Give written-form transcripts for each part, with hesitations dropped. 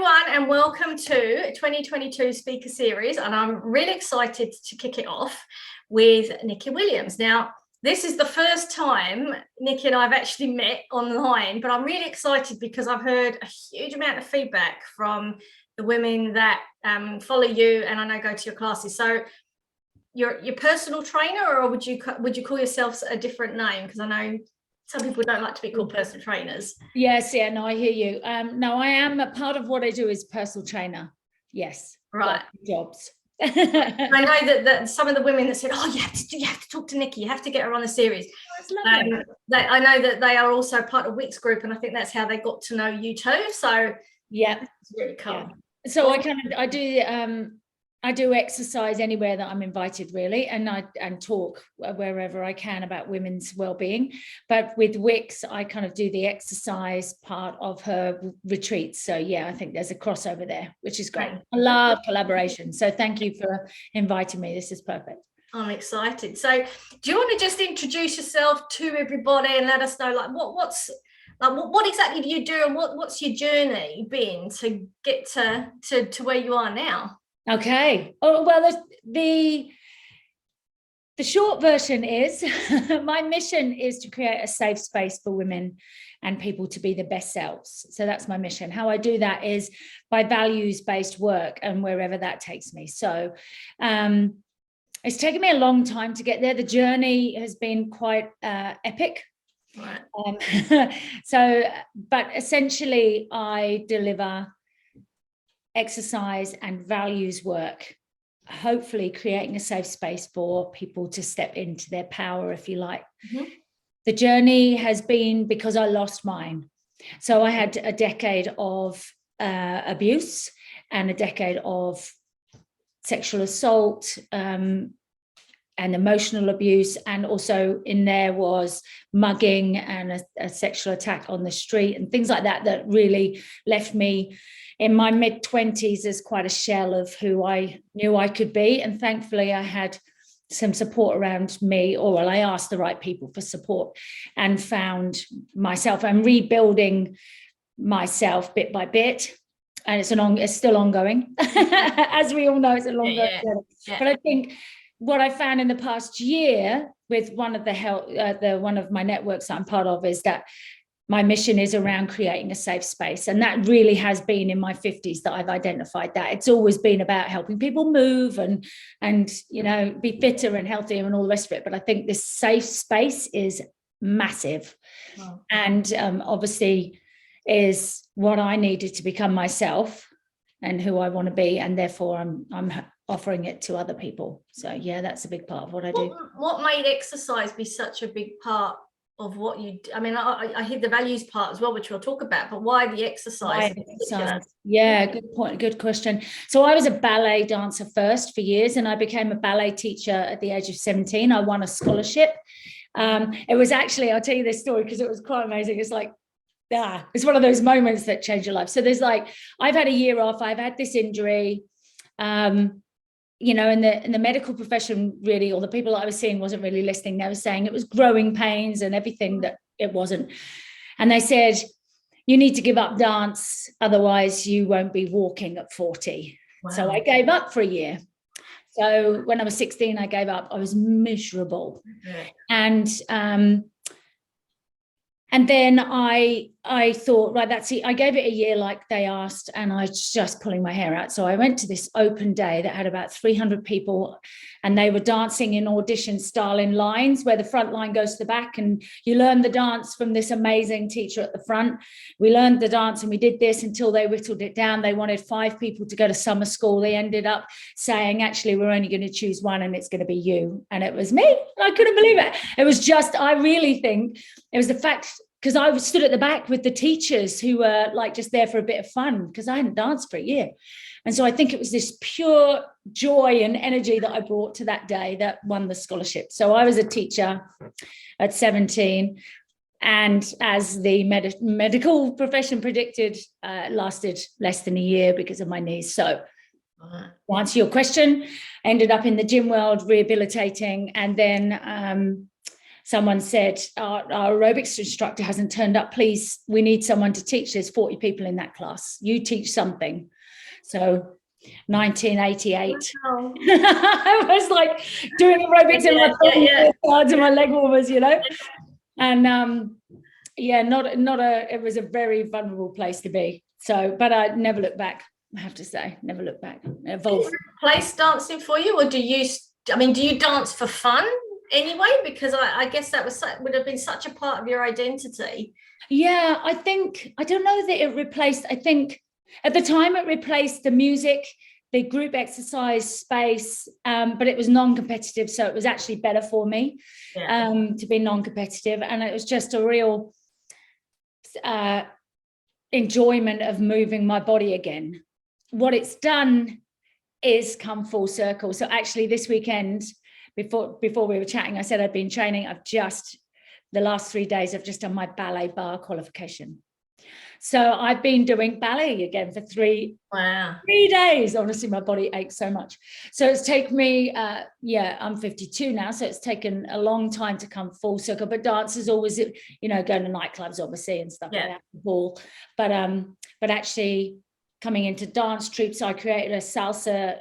everyone, and welcome to 2022 Speaker Series. And I'm really excited to kick it off with Nikki Williams. Now, this is the first time Nikki and I have actually met online, but I'm really excited because I've heard a huge amount of feedback from the women that follow you and I know go to your classes. So you're your personal trainer, or would you call yourselves a different name? Because I know some people don't like to be called personal trainers. Yes, yeah, no, I hear you. No, I am a part of what I do is personal trainer. Yes, right. Jobs. I know that some of the women that said, "Oh, you have to talk to Nikki. You have to get her on the series." I know that they are also part of Wick's group, and I think that's how they got to know you too. So yeah, it's really cool. Yeah. So I do exercise anywhere that I'm invited, really, and talk wherever I can about women's well-being. But with Wicks, I kind of do the exercise part of her retreats. So yeah, I think there's a crossover there, which is great. I love collaboration. So thank you for inviting me. This is perfect. I'm excited. So do you want to just introduce yourself to everybody and let us know what exactly do you do, and what's your journey been to get to where you are now? Okay. Oh, well, the short version is my mission is to create a safe space for women and people to be the best selves. So that's my mission. How I do that is by values-based work and wherever that takes me. So it's taken me a long time to get there. The journey has been quite epic. Right. But essentially I deliver exercise and values work, hopefully creating a safe space for people to step into their power, if you like. Mm-hmm. The journey has been because I lost mine. So I had a decade of abuse and a decade of sexual assault and emotional abuse, and also in there was mugging and a sexual attack on the street and things like that really left me in my mid-20s as quite a shell of who I knew I could be. And thankfully I had some support around me, I asked the right people for support and found myself. I'm rebuilding myself bit by bit, and it's still ongoing. As we all know, it's a long journey. Yeah. But I think what I found in the past year with one of one of my networks that I'm part of is that my mission is around creating a safe space. And that really has been in my 50s that I've identified that. It's always been about helping people move and be fitter and healthier and all the rest of it. But I think this safe space is massive. Wow. And obviously is what I needed to become myself and who I want to be. And therefore I'm offering it to other people. So yeah, that's a big part of what I do. What made exercise be such a big part of what you do? I mean, I hear the values part as well, which we'll talk about, but why the exercise? Yeah, good point, good question. So I was a ballet dancer first for years, and I became a ballet teacher at the age of 17. I won a scholarship. It was actually, I'll tell you this story because it was quite amazing. It's like, it's one of those moments that change your life. So there's I've had a year off, I've had this injury, in the medical profession, really, or the people that I was seeing wasn't really listening. They were saying it was growing pains and everything that it wasn't. And they said, you need to give up dance, otherwise you won't be walking at 40. Wow. So I gave up for a year. So when I was 16, I gave up. I was miserable. Mm-hmm. And then I thought, right, that's it. I gave it a year like they asked, and I was just pulling my hair out. So I went to this open day that had about 300 people, and they were dancing in audition style in lines where the front line goes to the back, and you learn the dance from this amazing teacher at the front. We learned the dance and we did this until they whittled it down. They wanted 5 people to go to summer school. They ended up saying, actually, we're only going to choose one, and it's going to be you. And it was me. I couldn't believe it. It was just, I really think it was the fact, because I stood at the back with the teachers who were just there for a bit of fun, because I hadn't danced for a year. And so I think it was this pure joy and energy that I brought to that day that won the scholarship. So I was a teacher at 17, and as the medical profession predicted, lasted less than a year because of my knees. So to answer your question, I ended up in the gym world rehabilitating, and then someone said, our aerobics instructor hasn't turned up, please, we need someone to teach. There's 40 people in that class, you teach something. So 1988. Wow. I was like doing aerobics in my cards and my leg warmers, you know. And it was a very vulnerable place to be. So, but I never looked back, I have to say, never looked back. Evolved. Did it replace dancing for you, or do you dance for fun anyway? Because I guess that would have been such a part of your identity. Yeah, I don't know that it replaced, I think at the time it replaced the music, the group exercise space, but it was non-competitive, so it was actually better for me to be non-competitive, and it was just a real enjoyment of moving my body again. What it's done is come full circle. So actually this weekend, before we were chatting, I said I'd been training. The last 3 days I've just done my ballet bar qualification. So I've been doing ballet again for 3 days. Honestly, my body aches so much. So it's taken me, I'm 52 now, so it's taken a long time to come full circle. But dance is always, going to nightclubs, obviously, and stuff like that, ball. But actually coming into dance troupes, I created a salsa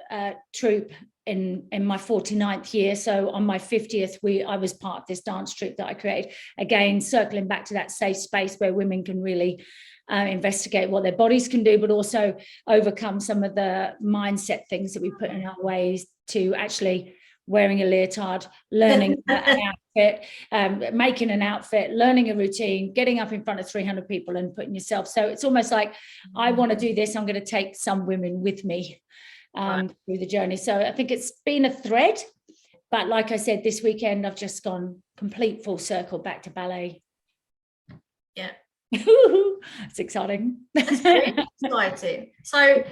troupe in my 49th year. So on my 50th, I was part of this dance troupe that I created. Again, circling back to that safe space where women can really investigate what their bodies can do, but also overcome some of the mindset things that we put in our ways to actually wearing a leotard, learning an outfit, making an outfit, learning a routine, getting up in front of 300 people and putting yourself. So it's almost like, I want to do this. I'm going to take some women with me through the journey. So I think it's been a thread, but like I said, this weekend, I've just gone complete full circle back to ballet. Yeah. It's exciting. That's very exciting. So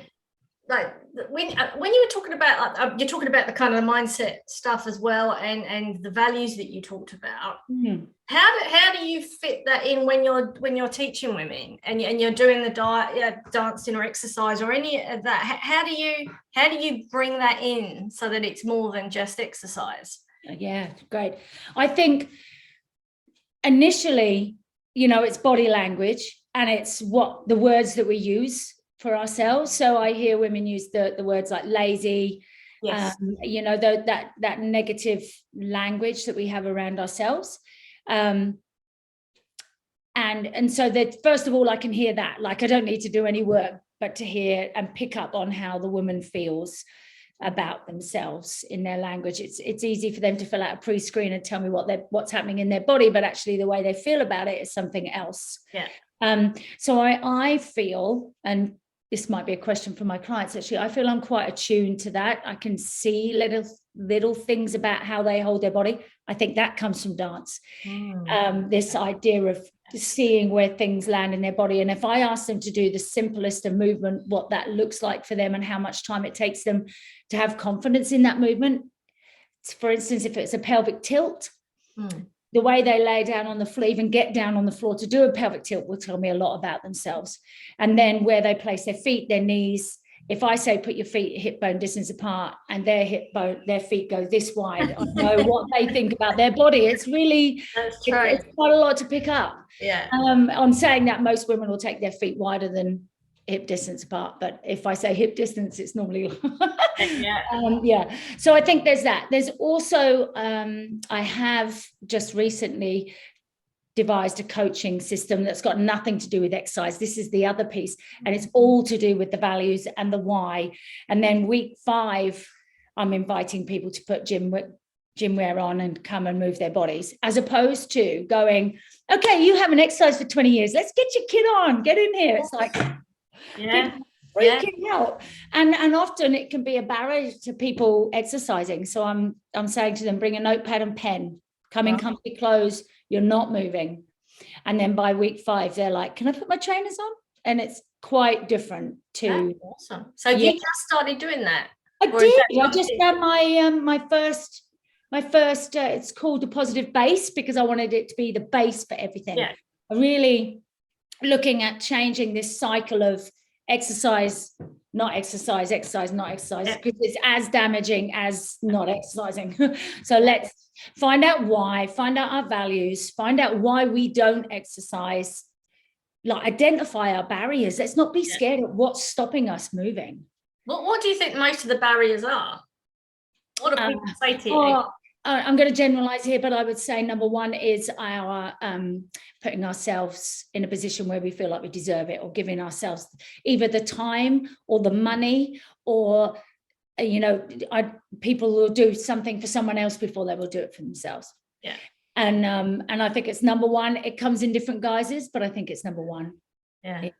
like when you were talking about, you're talking about the kind of mindset stuff as well, and the values that you talked about. How do you fit that in when you're teaching women and you're doing the dancing or exercise or any of that? How do you bring that in so that it's more than just exercise? Yeah, great. I think initially, it's body language, and it's what the words that we use for ourselves. So I hear women use the words like lazy, that negative language that we have around ourselves. And so that, first of all, I can hear that, like I don't need to do any work, but to hear and pick up on how the woman feels about themselves in their language. It's easy for them to fill out a pre-screen and tell me what's happening in their body, but actually the way they feel about it is something else. So I feel, and this might be a question for my clients, actually, I feel I'm quite attuned to that. I can see little things about how they hold their body. I think that comes from dance. This idea of seeing where things land in their body. And if I ask them to do the simplest of movement, what that looks like for them and how much time it takes them to have confidence in that movement. For instance, if it's a pelvic tilt, the way they lay down on the floor, even get down on the floor to do a pelvic tilt, will tell me a lot about themselves. And then where they place their feet, their knees. If I say put your feet hip bone distance apart and their feet go this wide, I know what they think about their body. It's really, it's quite a lot to pick up. On saying that, most women will take their feet wider than hip distance apart, but if I say hip distance, it's normally so I think there's that. There's also I have just recently devised a coaching system that's got nothing to do with exercise. This is the other piece, and it's all to do with the values and the why. And then week 5, I'm inviting people to put gym wear on and come and move their bodies, as opposed to going, okay, you haven't exercised for 20 years, let's get your kid on, get in here. It's like freaking out, and often it can be a barrier to people exercising. So I'm saying to them, bring a notepad and pen, come in comfy clothes, you're not moving. And then by week 5, they're like, can I put my trainers on? And it's quite different to awesome. So you just started doing that? I did. I just done my first it's called the positive base, because I wanted it to be the base for everything. Really looking at changing this cycle of exercise, not exercise, exercise, not exercise, because it's as damaging as not exercising. So let's find out why, find out our values, find out why we don't exercise, like identify our barriers. Let's not be scared of what's stopping us moving. What do you think most of the barriers are? What do people say to you? I'm going to generalize here, but I would say number one is our putting ourselves in a position where we feel like we deserve it, or giving ourselves either the time or the money, or people will do something for someone else before they will do it for themselves. Yeah. And I think it's number one. It comes in different guises, but I think it's number one. Yeah.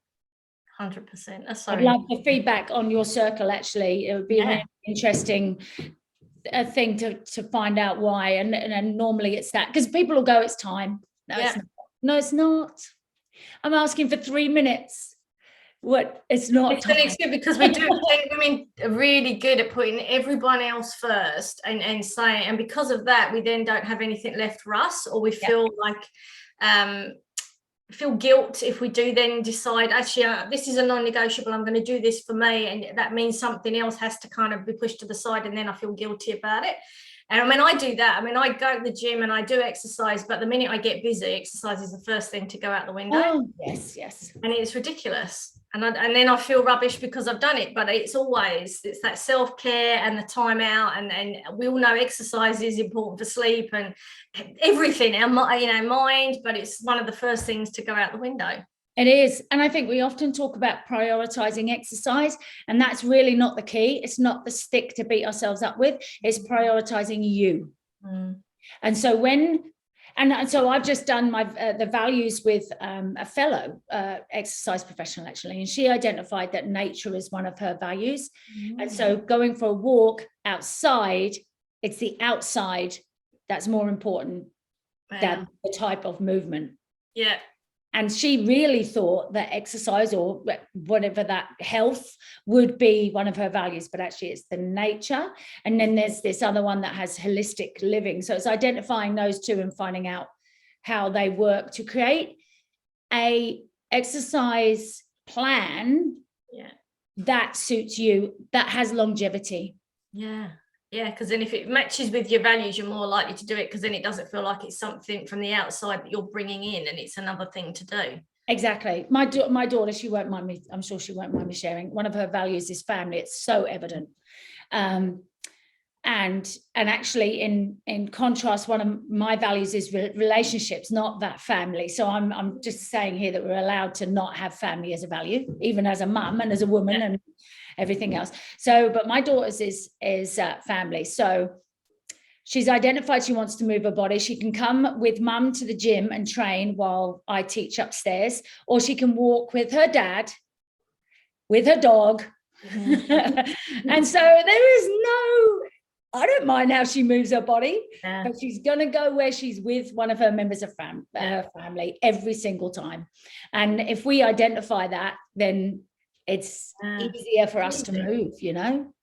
100%. That's so I'd love the feedback on your circle. Actually, it would be a really interesting thing to find out why. And normally it's that, because people will go, it's time. No, it's not. I'm asking for 3 minutes. What? It's not. It's good, because we do think women are really good at putting everyone else first and saying, and because of that, we then don't have anything left for us, or we feel like feel guilt if we do then decide, actually, this is a non-negotiable, I'm going to do this for me, and that means something else has to kind of be pushed to the side, and then I feel guilty about it. And when I do that, I go to the gym and I do exercise, but the minute I get busy, exercise is the first thing to go out the window. Oh, yes. And it's ridiculous. And then I feel rubbish because I've done it, but it's that self-care and the time out, and we all know exercise is important for sleep and everything, our mind, but it's one of the first things to go out the window. It is. And I think we often talk about prioritizing exercise, and that's really not the key. It's not the stick to beat ourselves up with, it's prioritizing you. And so so I've just done the values with a fellow exercise professional, actually, and she identified that nature is one of her values. And so going for a walk outside, it's the outside that's more important than the type of movement. Yeah. And she really thought that exercise, or whatever, that health would be one of her values, but actually it's the nature. And then there's this other one that has holistic living. So it's identifying those two and finding out how they work to create a exercise plan that suits you, that has longevity. Yeah, because then if it matches with your values, you're more likely to do it, because then it doesn't feel like it's something from the outside that you're bringing in, and it's another thing to do. Exactly. My daughter, she won't mind me, I'm sure she won't mind me sharing, one of her values is family. It's so evident. And actually in contrast, one of my values is relationships, not that family. So I'm just saying here that we're allowed to not have family as a value, even as a mum and as a woman and everything else. So, but my daughter's is family. So she's identified she wants to move her body. She can come with mum to the gym and train while I teach upstairs, or she can walk with her dad, with her dog. And so there is I don't mind how she moves her body, but she's going to go where she's with one of her members of her family every single time. And if we identify that, then it's easier for us to move,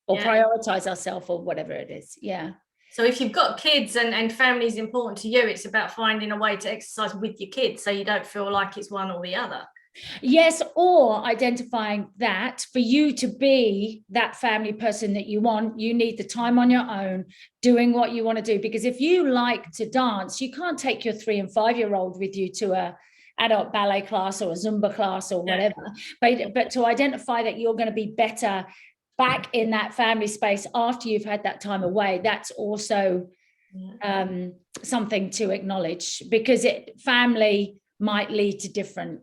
or prioritize ourselves, or whatever it is. Yeah. So if you've got kids and family is important to you, it's about finding a way to exercise with your kids, so you don't feel like it's one or the other. Yes, or identifying that for you to be that family person that you want, you need the time on your own, doing what you want to do. Because if you like to dance, you can't take your 3 and 5-year-old with you to a adult ballet class or a Zumba class or whatever. But to identify that you're going to be better back in that family space after you've had that time away, that's also something to acknowledge, because family might lead to different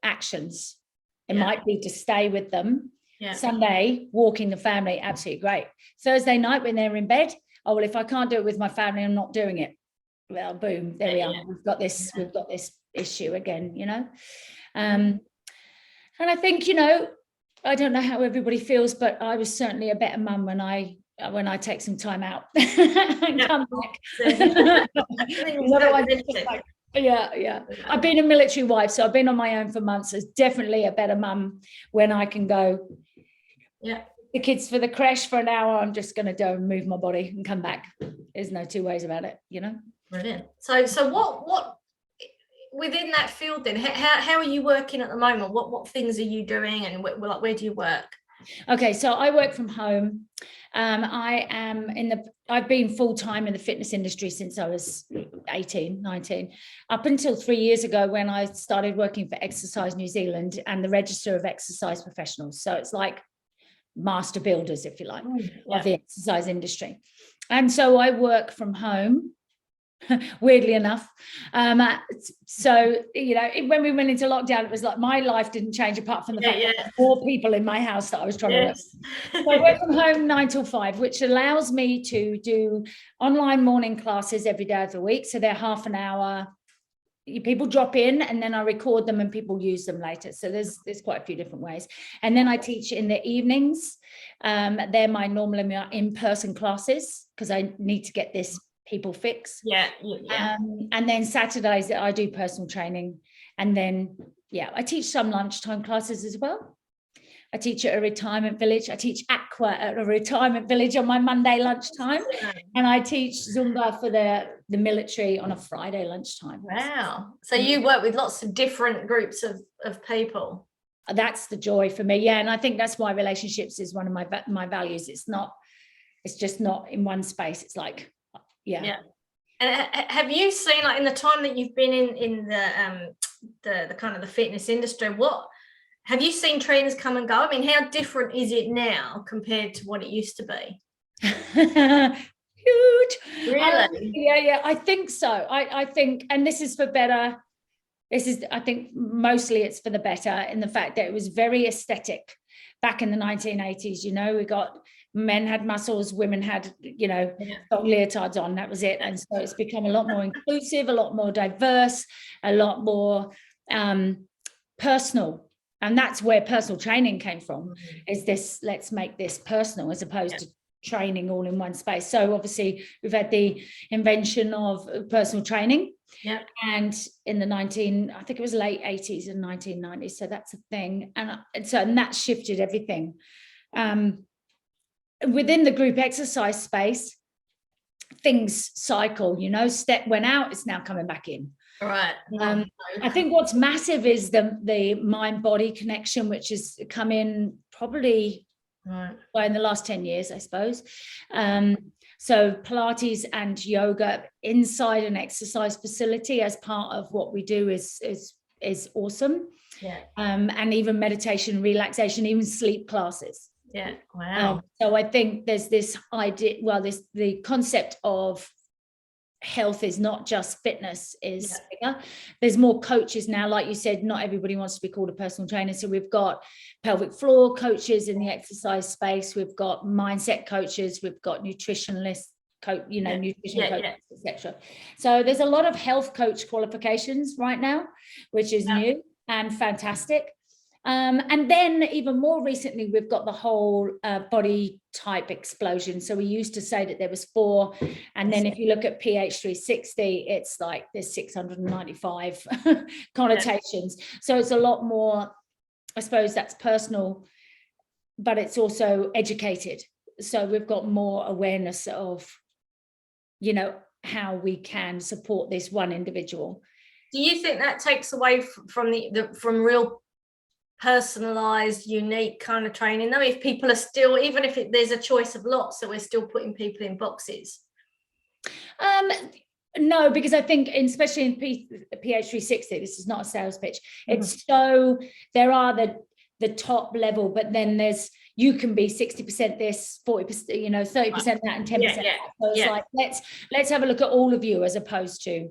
actions. It might be to stay with them. Sunday, walking the family, absolutely great. Thursday night when they're in bed, oh, well, if I can't do it with my family, I'm not doing it. Well, boom, there we are. We've got this issue again, and I think, I don't know how everybody feels, but I was certainly a better mum when I take some time out and come back. Yeah. I've been a military wife, so I've been on my own for months. It's definitely a better mum when I can go. The kids for the creche for an hour. I'm just going to go and move my body and come back. There's no two ways about it, Brilliant. So within that field then, how are you working at the moment? What things are you doing, and where do you work? Okay, so I work from home. I've been full-time in the fitness industry since I was 18, 19, up until 3 years ago when I started working for Exercise New Zealand and the Register of Exercise Professionals. So it's like master builders, if you like, of the exercise industry. And so I work from home, weirdly enough. So, you know, when we went into lockdown, it was like my life didn't change apart from the fact that there were more people in my house that I was trying to work. So I work from home 9 till 5, which allows me to do online morning classes every day of the week. So they're half an hour. People drop in and then I record them and people use them later. So there's quite a few different ways. And then I teach in the evenings. They're my normal in-person classes because I need to get this people fix. And then Saturdays I do personal training, and then I teach some lunchtime classes as well. I teach at a retirement village. I teach aqua at a retirement village on my Monday lunchtime, and I teach Zumba for the military on a Friday lunchtime. Wow. So you work with lots of different groups of people. That's the joy for me. And I think that's why relationships is one of my values. It's just not in one space. It's like And have you seen, like, in the time that you've been in the kind of the fitness industry, what have you seen trends come and go? I mean, how different is it now compared to what it used to be? Huge. Really? I think so. I think, and this is for better. I think mostly it's for the better, in the fact that it was very aesthetic back in the 1980s. You know, we got men had muscles, women had, you know, leotards on, that was it. And so it's become a lot more inclusive, a lot more diverse, a lot more personal. And that's where personal training came from, is this, let's make this personal as opposed to training all in one space. So obviously we've had the invention of personal training. And in the I think it was late 80s and 1990s. So that's a thing. And that shifted everything. Within the group exercise space, things cycle, you know, step went out, it's now coming back in. All right. I think what's massive is the mind-body connection, which has come in probably in the last 10 years, I suppose. So Pilates and yoga inside an exercise facility as part of what we do is awesome. And even meditation, relaxation, even sleep classes. Wow. So I think there's this idea, the concept of health is not just fitness, is bigger. There's more coaches now, like you said, not everybody wants to be called a personal trainer. So we've got pelvic floor coaches in the exercise space, we've got mindset coaches, we've got nutritionalists, nutrition coaches, etc. So there's a lot of health coach qualifications right now, which is new and fantastic. And then even more recently, we've got the whole body type explosion. So we used to say that there was 4. And then if you look at PH360, it's like there's 695 connotations. So it's a lot more, I suppose that's personal, but it's also educated. So we've got more awareness of, you know, how we can support this one individual. Do you think that takes away from real personalized, unique kind of training, though, if people are still, even if there's a choice of lots, so we're still putting people in boxes? No, because I think, especially in PH360, this is not a sales pitch, it's so there are the top level, but then you can be 60% this, 40%, you know, 30% that, and 10% that. So it's like, let's have a look at all of you as opposed to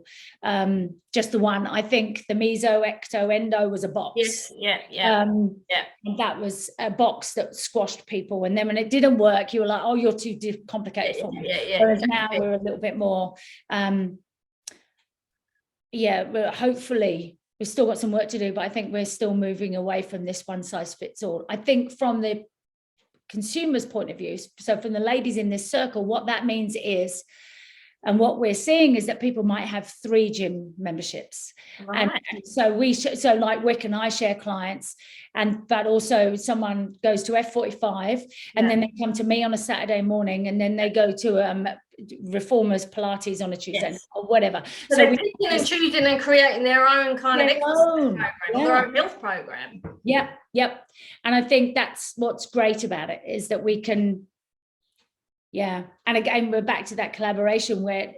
just the one. I think the meso, ecto, endo was a box. And that was a box that squashed people. And then when it didn't work, you were like, oh, you're too complicated for me. Whereas now we're a little bit more, but hopefully we've still got some work to do, but I think we're still moving away from this one size fits all. I think from the consumer's point of view, so from the ladies in this circle, what that means is And what we're seeing is that people might have 3 gym memberships. Right. And so like Wick and I share clients, but also someone goes to F45 and then they come to me on a Saturday morning, and then they go to Reformers Pilates on a Tuesday night or whatever. So they're picking and choosing and creating their own kind of exercise program, or their own health program. Yep. And I think that's what's great about it, is that we can, and again, we're back to that collaboration where,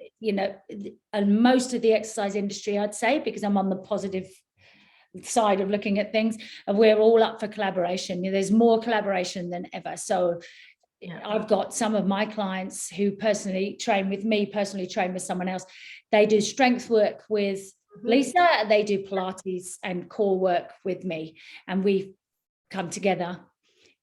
and most of the exercise industry, I'd say, because I'm on the positive side of looking at things, we're all up for collaboration. There's more collaboration than ever. So I've got some of my clients who personally train with me, personally train with someone else. They do strength work with Lisa, they do Pilates and core work with me, and we come together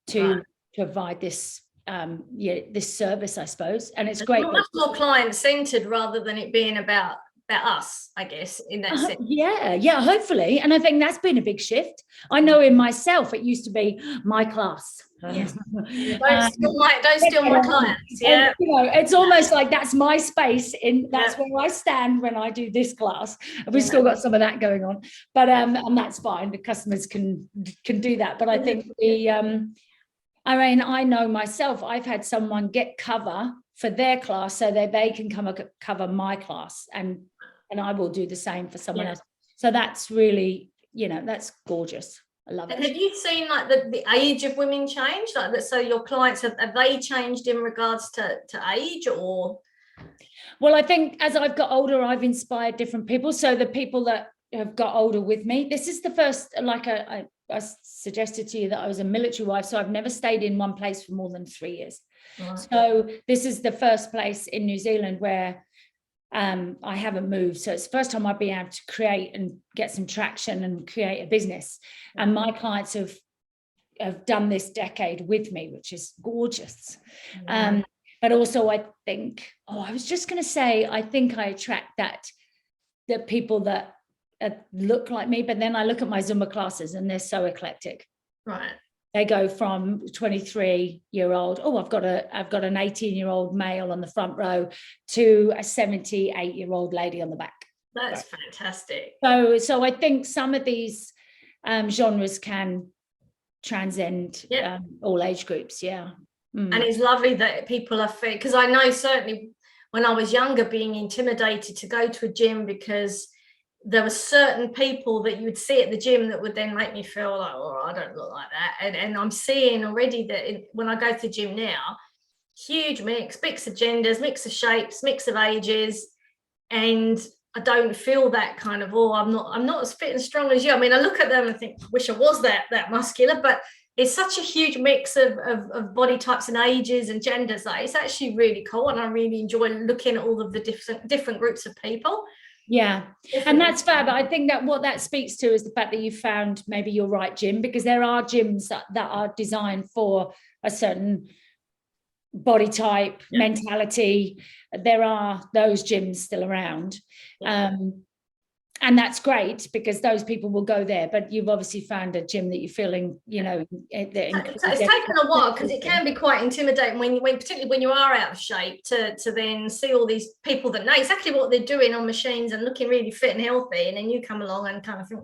to provide this this service, I suppose. And it's great. Much more client-centered rather than it being about us, I guess, in that sense. Hopefully. And I think that's been a big shift. I know in myself, it used to be my class. Yes. Don't steal my clients. Yeah. It's almost like that's my space, that's where I stand when I do this class. We've still got some of that going on, but and that's fine. The customers can do that. But I think I know myself, I've had someone get cover for their class so that they can come and cover my class, and I will do the same for someone else. So that's really, that's gorgeous. I love it. And have you seen like the age of women change? Like that, so your clients, have they changed in regards to age, or? Well, I think as I've got older, I've inspired different people. So the people that have got older with me, this is the first, like I suggested to you that I was a military wife, so I've never stayed in one place for more than 3 years. Right. So this is the first place in New Zealand where I haven't moved. So it's the first time I've been able to create and get some traction and create a business. And my clients have done this decade with me, which is gorgeous. But also I think, I was just going to say, I think I attract the people that look like me, but then I look at my Zumba classes and they're so eclectic. Right. They go from 23-year-old, I've got an 18-year-old male on the front row, to a 78-year-old lady on the back. That's fantastic. So I think some of these genres can transcend all age groups. And it's lovely that people are fit, because I know certainly when I was younger, being intimidated to go to a gym because there were certain people that you would see at the gym that would then make me feel like, I don't look like that. And I'm seeing already that when I go to the gym now, huge mix of genders, mix of shapes, mix of ages, and I don't feel that kind of, I'm not as fit and strong as you. I mean, I look at them and think, I wish I was that muscular, but it's such a huge mix of body types and ages and genders that it's actually really cool, and I really enjoy looking at all of the different groups of people. Yeah, and that's fab. I think that what that speaks to is the fact that you found maybe your right gym, because there are gyms that are designed for a certain body type, mentality. There are those gyms still around. And that's great, because those people will go there. But you've obviously found a gym that you're feeling, it's taken a while, because it can be quite intimidating particularly when you are out of shape, to then see all these people that know exactly what they're doing on machines and looking really fit and healthy, and then you come along and kind of think,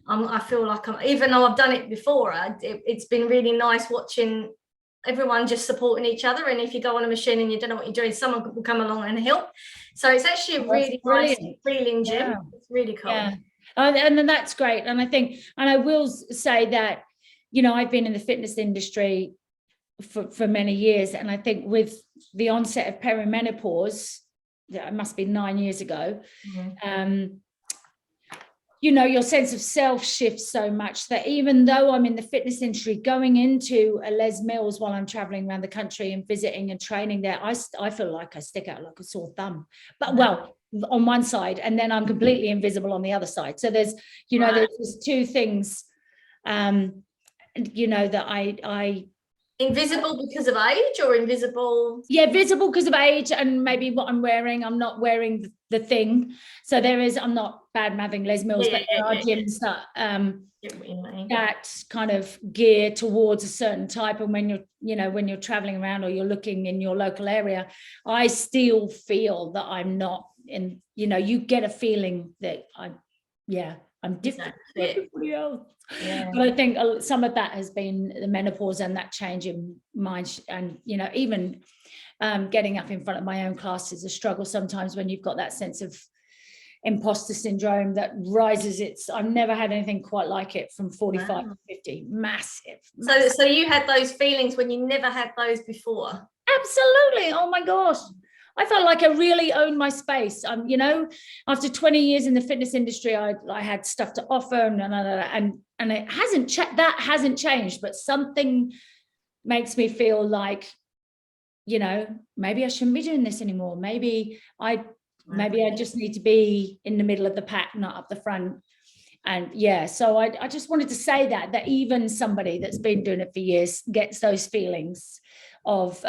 I feel like even though I've done it before, it's been really nice watching everyone just supporting each other. And if you go on a machine and you don't know what you're doing, someone will come along and help. So it's actually a really nice feeling gym. Yeah. It's really cool. Yeah. And that's great. And I think, and I will say that, I've been in the fitness industry for many years. And I think with the onset of perimenopause, it must be 9 years ago, your sense of self shifts so much that even though I'm in the fitness industry, going into a Les Mills while I'm traveling around the country and visiting and training there, I feel like I stick out like a sore thumb. But on one side, and then I'm completely invisible on the other side. So there's, there's two things, that Invisible because of age, or invisible? Yeah, visible because of age, and maybe what I'm wearing. I'm not wearing the thing. So I'm not bad mouthing Les Mills, but there are gyms that that kind of gear towards a certain type. And when when you're traveling around or you're looking in your local area, I still feel that I'm not in, you get a feeling that I'm different to everybody else. Yeah. But I think some of that has been the menopause and that change in mind. And, even getting up in front of my own class is a struggle sometimes when you've got that sense of imposter syndrome that rises. I've never had anything quite like it from 45 to 50. Massive. So you had those feelings when you never had those before? Absolutely. Oh my gosh. I felt like I really owned my space. After 20 years in the fitness industry, I had stuff to offer, and it hasn't changed. But something makes me feel like, maybe I shouldn't be doing this anymore. Maybe I just need to be in the middle of the pack, not up the front. And so I just wanted to say that even somebody that's been doing it for years gets those feelings of.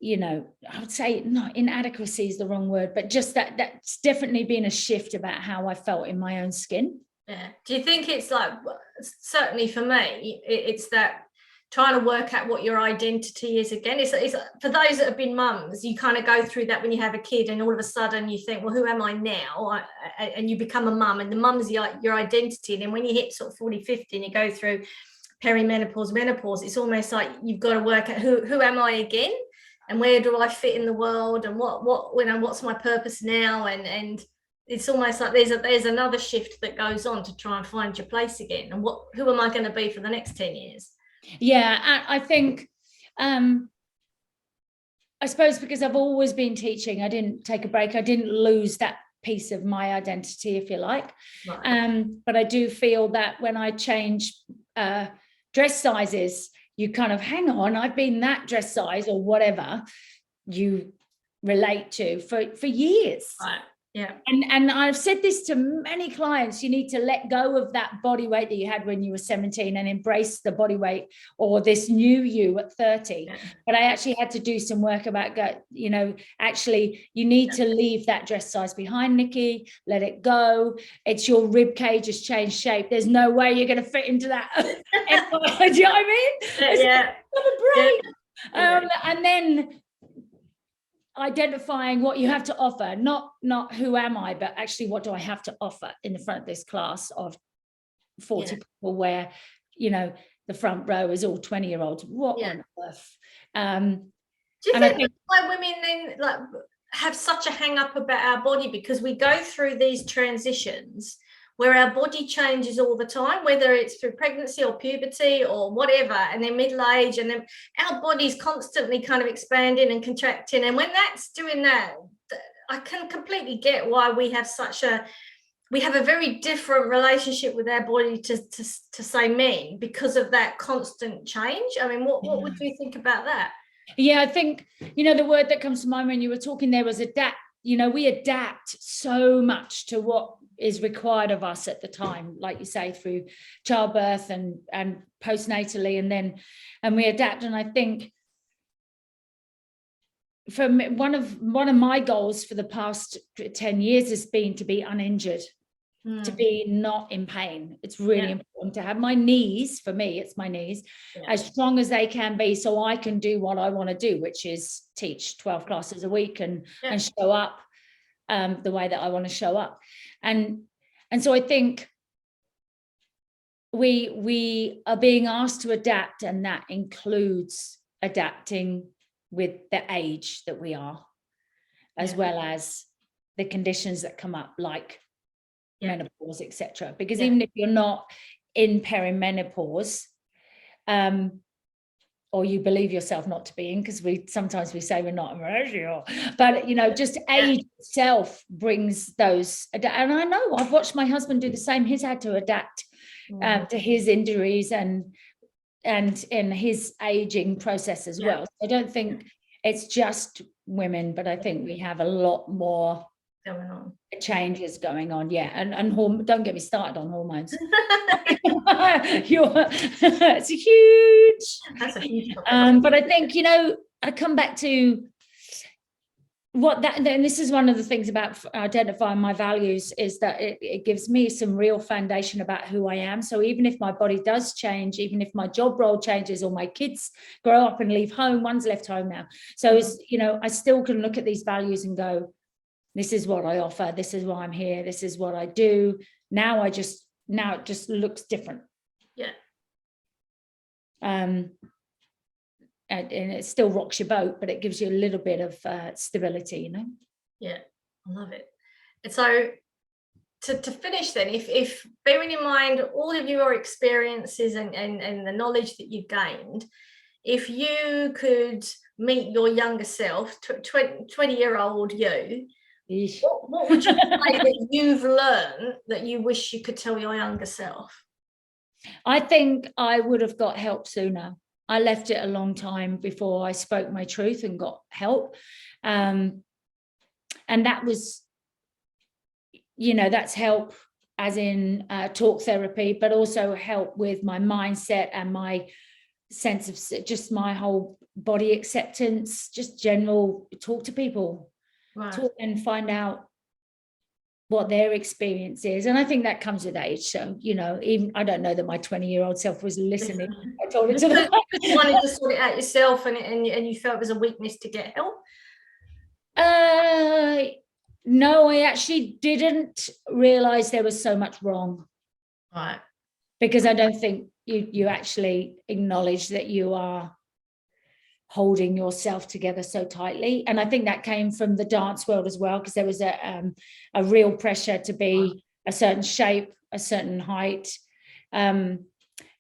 I would say not inadequacy is the wrong word, but just that's definitely been a shift about how I felt in my own skin. Yeah. Do you think it's like, certainly for me, it's that trying to work out what your identity is again? It's for those that have been mums, you kind of go through that when you have a kid, and all of a sudden you think, well, who am I now? And you become a mum, and the mum's your identity. And then when you hit sort of 40, 50 and you go through perimenopause, menopause, it's almost like you've got to work out who am I again? And where do I fit in the world, and what's my purpose now? And it's almost like there's another shift that goes on to try and find your place again. And who am I going to be for the next 10 years? Yeah, I think, I suppose because I've always been teaching, I didn't take a break. I didn't lose that piece of my identity, if you like. Right. But I do feel that when I change dress sizes, you kind of hang on, I've been that dress size or whatever you relate to for years. Right. Yeah. And I've said this to many clients, you need to let go of that body weight that you had when you were 17 and embrace the body weight or this new you at 30. Yeah. But I actually had to do some work about, actually you need to leave that dress size behind, Nikki, let it go. It's your rib cage has changed shape. There's no way you're going to fit into that. Do you know what I mean? Yeah. And then identifying what you have to offer, not who am I, but actually what do I have to offer in the front of this class of 40 people where, the front row is all 20-year-olds. What on earth? Do you think that's why women then have such a hang up about our body? Because we go through these transitions where our body changes all the time, whether it's through pregnancy or puberty or whatever, and then middle age, and then our body's constantly kind of expanding and contracting. And when that's doing that, I can completely get why we have a very different relationship with our body to say men, because of that constant change. I mean, what would you think about that? Yeah, I think, the word that comes to mind when you were talking there was adapt. We adapt so much to what is required of us at the time, like you say, through childbirth and postnatally, and we adapt. And I think for me, one of my goals for the past 10 years has been to be uninjured, to be not in pain. It's really important to have my knees, for me, it's my knees, as strong as they can be, so I can do what I want to do, which is teach 12 classes a week and show up the way that I want to show up. And so I think we are being asked to adapt, and that includes adapting with the age that we are, as well as the conditions that come up, like menopause, etc. Because even if you're not in perimenopause, or you believe yourself not to be in, because sometimes we say we're not, but just age itself brings those. And I know I've watched my husband do the same. He's had to adapt to his injuries and in his aging process as well. So I don't think it's just women, but I think we have a lot more going on. changes going on. Yeah. And don't get me started on hormones. It's a huge. That's a huge topic. But I think, you know, I come back to and this is one of the things about identifying my values, is that it gives me some real foundation about who I am. So even if my body does change, even if my job role changes, or my kids grow up and leave home, one's left home now. So it's, you know, I still can look at these values and go, this is what I offer, this is why I'm here, this is what I do. Now it just looks different. Yeah. And it still rocks your boat, but it gives you a little bit of stability, you know. Yeah, I love it. And so to finish then, if bearing in mind all of your experiences and the knowledge that you've gained, if you could meet your younger self, 20-year-old you, what would you say that you've learned that you wish you could tell your younger self? I think I would have got help sooner. I left it a long time before I spoke my truth and got help. And that was, you know, that's help as in talk therapy, but also help with my mindset and my sense of just my whole body acceptance, just general talk to people, Right. Talk and find out what their experience is. And I think that comes with age. So, you know, even I don't know that my 20-year-old self was listening. I told it to them. You wanted to sort it out yourself, and you felt it was a weakness to get help? No, I actually didn't realize there was so much wrong. Right. Because I don't think you actually acknowledge that you are holding yourself together so tightly. And I think that came from the dance world as well, because there was a real pressure to be a certain shape, a certain height. You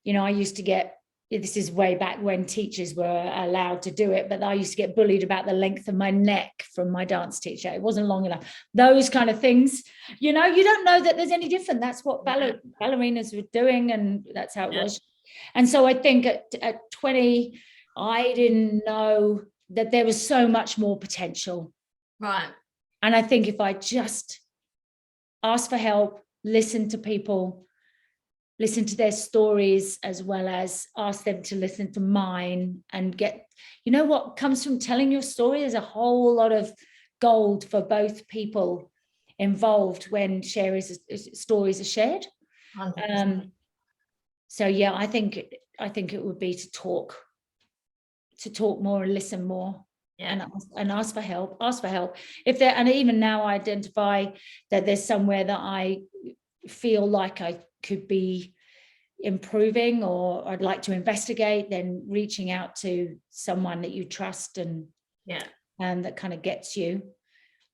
know, I used to get, this is way back when teachers were allowed to do it, but I used to get bullied about the length of my neck from my dance teacher. It wasn't long enough. Those kind of things, you know, you don't know that there's any different. That's what ballerinas were doing, and that's how it was. And so I think at 20, I didn't know that there was so much more potential. Right. And I think if I just asked for help, listened to people, listen to their stories, as well as ask them to listen to mine, and get, you know, what comes from telling your story is a whole lot of gold for both people involved when stories are shared. So yeah, I think it would be to talk more and listen more. Yeah. And ask for help. If there, and even now I identify that there's somewhere that I feel like I could be improving, or I'd like to investigate, then reaching out to someone that you trust and that kind of gets you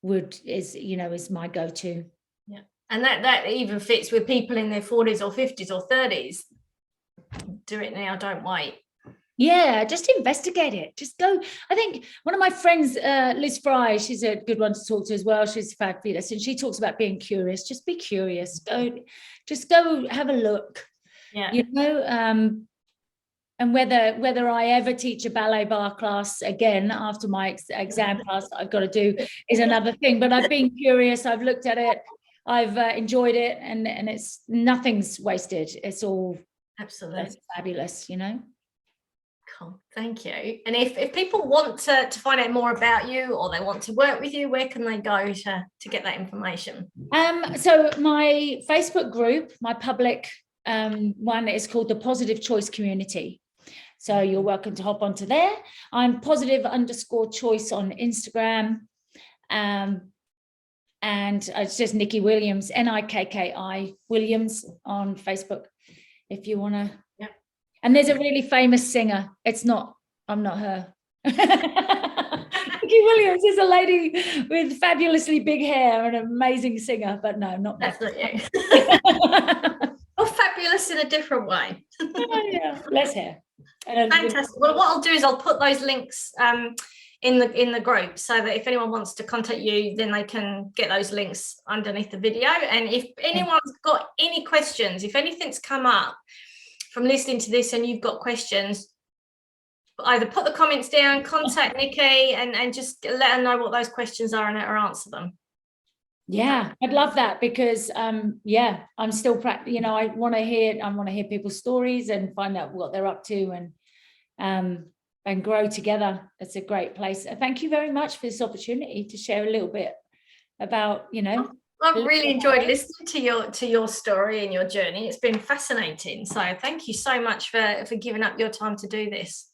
is my go-to. Yeah. And that even fits with people in their 40s or 50s or 30s. Do it now, don't wait. Yeah, just investigate it. Just go. I think one of my friends, Liz Fry, she's a good one to talk to as well. She's fabulous. And she talks about being curious. Just be curious. Go have a look. Yeah. You know, and whether I ever teach a ballet bar class again after my exam class that I've got to do is another thing. But I've been curious. I've looked at it. I've enjoyed it. And it's nothing's wasted. It's all absolutely fabulous, you know. Cool. Thank you. And if people want to find out more about you, or they want to work with you, where can they go to get that information? So my Facebook group, my public one, is called the Positive Choice Community. So you're welcome to hop onto there. I'm positive_choice on Instagram. And it's just Nikki Williams, Nikki Williams on Facebook, if you want to. And there's a really famous singer. I'm not her. Nikki Williams is a lady with fabulously big hair and an amazing singer, but no, not that. That's you. Oh, fabulous in a different way. Yeah, less hair. Fantastic. Well, what I'll do is I'll put those links in the group, so that if anyone wants to contact you, then they can get those links underneath the video. And if anyone's got any questions, if anything's come up from listening to this and you've got questions, either put the comments down, contact Nikki, and just let her know what those questions are and let her answer them. Yeah, I'd love that, because yeah, I'm still I want to hear people's stories and find out what they're up to, and grow together. It's a great place. Thank you very much for this opportunity to share a little bit about, I've really enjoyed listening to your story and your journey. It's been fascinating. So thank you so much for giving up your time to do this.